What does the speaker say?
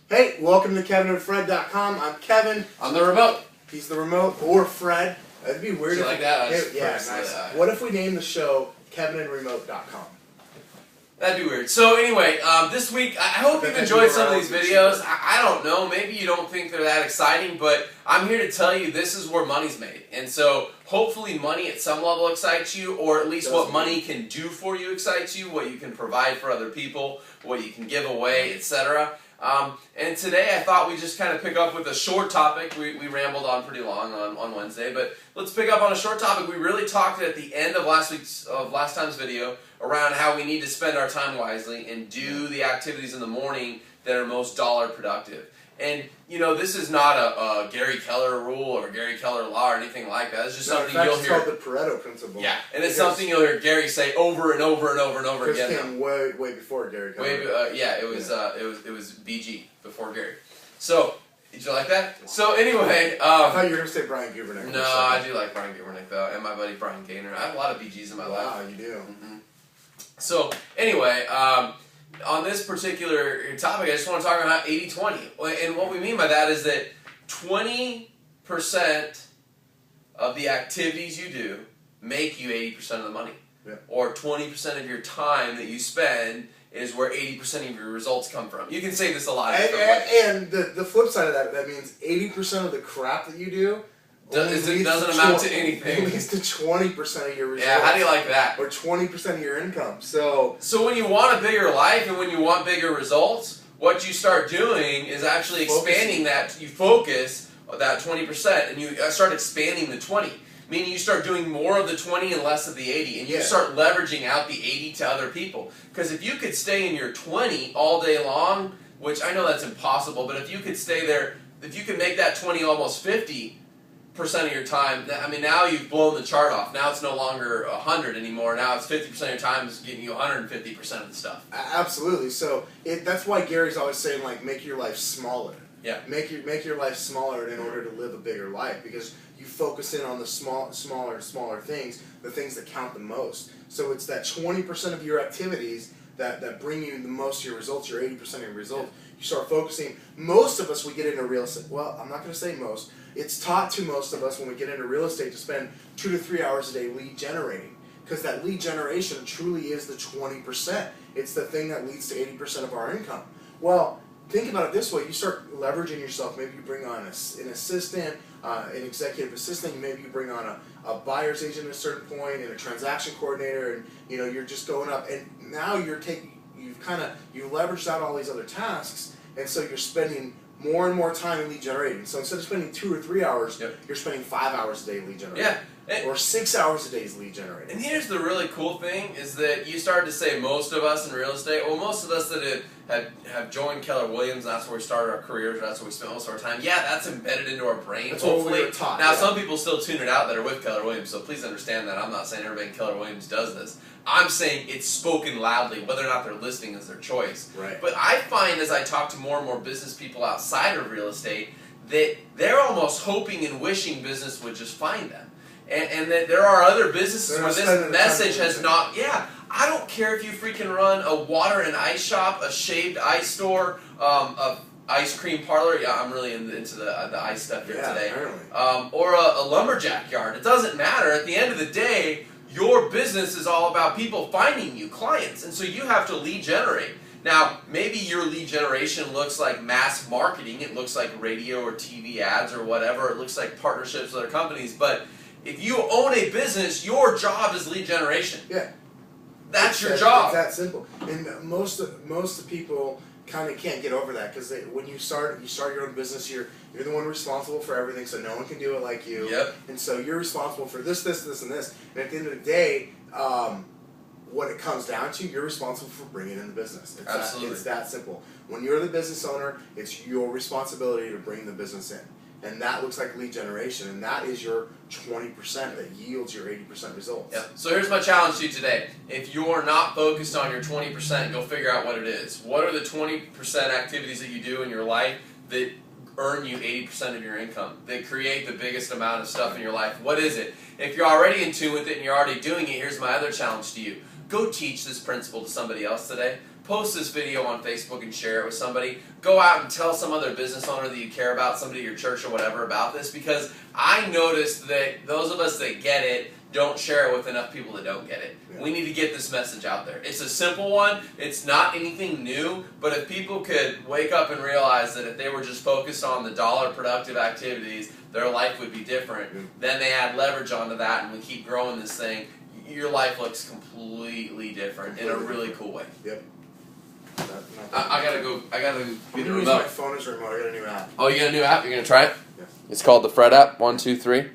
Hey, welcome to KevinandFred.com. I'm Kevin. I'm the remote. He's the remote, or Fred. That'd be weird. You like that? Yeah, nice. What if we named the show KevinandRemote.com? That'd be weird. So anyway, this week, I hope you've enjoyed some of these videos. I don't know, maybe you don't think they're that exciting, but I'm here to tell you this is where money's made. And so hopefully money at some level excites you, or at least what money can do for you excites you, what you can provide for other people, what you can give away, etc. And today I thought we'd just kind of pick up with a short topic. We rambled on pretty long on Wednesday, but let's pick up on a short topic. We really talked at the end of last time's video around how we need to spend our time wisely and do the activities in the morning that are most dollar productive. And you know, this is not a Gary Keller rule or Gary Keller law or anything like that. It's just something you'll hear. It's called the Pareto principle. Yeah, and it's something you'll hear Gary say over and over and over and over again. Chris came way before Gary Keller. It was BG before Gary. So did you like that? So anyway, I thought you were gonna say Brian Gubernick. No, I do like Brian Gubernick though, and my buddy Brian Gaynor. I have a lot of BGs in my life. Wow, you do. Mm-hmm. So anyway, on this particular topic, I just want to talk about 80-20. And what we mean by that is that 20% of the activities you do make you 80% of the money. Yeah. Or 20% of your time that you spend is where 80% of your results come from. You can say this a lot of different ways. And the flip side of that means 80% of the crap that you do doesn't amount to anything. At least to 20% of your results. Yeah, how do you like that? Or 20% of your income. So when you want a bigger life and when you want bigger results, what you start doing is actually expanding that. You focus that 20% and you start expanding the 20. Meaning you start doing more of the 20 and less of the 80. And you start leveraging out the 80 to other people. Because if you could stay in your 20 all day long, which I know that's impossible, but if you could stay there, if you could make that 20 almost 50% of your time, I mean, now you've blown the chart off. Now it's no longer 100 anymore. Now it's 50% of your time is getting you 150% of the stuff. Absolutely. So that's why Gary's always saying, like, make your life smaller. Yeah. Make your life smaller in order to live a bigger life, because you focus in on the smaller things, the things that count the most. So it's that 20% of your activities that bring you the most of your results, your 80% of your results. You start focusing. Most of us, we get into real estate. Well, I'm not going to say most. It's taught to most of us when we get into real estate to spend 2 to 3 hours a day lead generating, because that lead generation truly is the 20%. It's the thing that leads to 80% of our income. Well, think about it this way. You start leveraging yourself. Maybe you bring on an assistant, an executive assistant. Maybe you bring on a buyer's agent at a certain point and a transaction coordinator, and you're just going up. And now you've leveraged out all these other tasks, and so you're spending more and more time in lead generating. So instead of spending 2 or 3 hours, you're spending 5 hours a day lead generating. Yeah. Or 6 hours a day is lead generating. And here's the really cool thing, is that you started to say most of us in real estate, well, most of us that have joined Keller Williams, that's where we started our careers, that's where we spent most of our time. Yeah, that's embedded into our brain, that's hopefully. What we were taught, now, some people still tune it out that are with Keller Williams, so please understand that. I'm not saying everybody in Keller Williams does this. I'm saying it's spoken loudly. Whether or not they're listening is their choice. Right. But I find, as I talk to more and more business people outside of real estate, that they're almost hoping and wishing business would just find them. And that there are other businesses where this message has not, I don't care if you freaking run a water and ice shop, a shaved ice store, a ice cream parlor. Yeah, I'm really into the ice stuff here today. Or a lumberjack yard. It doesn't matter. At the end of the day, your business is all about people finding you clients. And so you have to lead generate. Now, maybe your lead generation looks like mass marketing. It looks like radio or TV ads or whatever. It looks like partnerships with other companies. But if you own a business, your job is lead generation. Yeah. That's your job. It's that simple. And most people kind of can't get over that, because when you start your own business, you're the one responsible for everything, so no one can do it like you. Yep. And so you're responsible for this, and this. And at the end of the day, what it comes down to, you're responsible for bringing in the business. Absolutely. It's that simple. When you're the business owner, it's your responsibility to bring the business in. And that looks like lead generation, and that is your 20% that yields your 80% results. Yep. So here's my challenge to you today. If you're not focused on your 20%, go figure out what it is. What are the 20% activities that you do in your life that earn you 80% of your income, that create the biggest amount of stuff in your life? What is it? If you're already in tune with it and you're already doing it, here's my other challenge to you. Go teach this principle to somebody else today. post this video on Facebook and share it with somebody. Go out and tell some other business owner that you care about, somebody at your church or whatever about this, because I noticed that those of us that get it don't share it with enough people that don't get it. Yeah. We need to get this message out there. It's a simple one. It's not anything new, but if people could wake up and realize that if they were just focused on the dollar productive activities, their life would be different. Then they add leverage onto that, and we keep growing this thing. Your life looks completely different in a really cool way. Yep. I gotta go get the remote. My phone as a remote. I got a new app. Oh, you got a new app? You're gonna try it? Yeah. It's called the Fred app. 1, 2, 3.